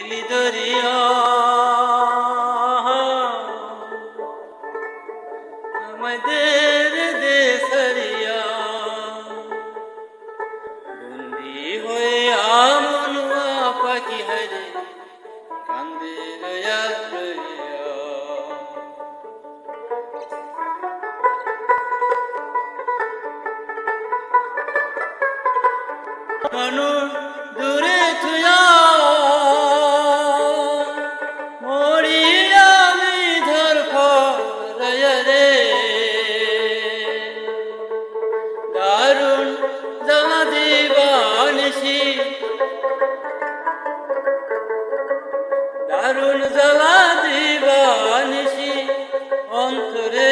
দিলি দরিয়া আমাদের দেশরিয়া বন্দি হয়ে আমনুয়া পাখি হারে কান্দে রয়া রয়া মানুষ দূরে থুয়া মরি আমি ধরফ রয়া রে দারুণ জ্বালা দিবানিসি দারুণ জ্বালা দিবানিসি অন্তরে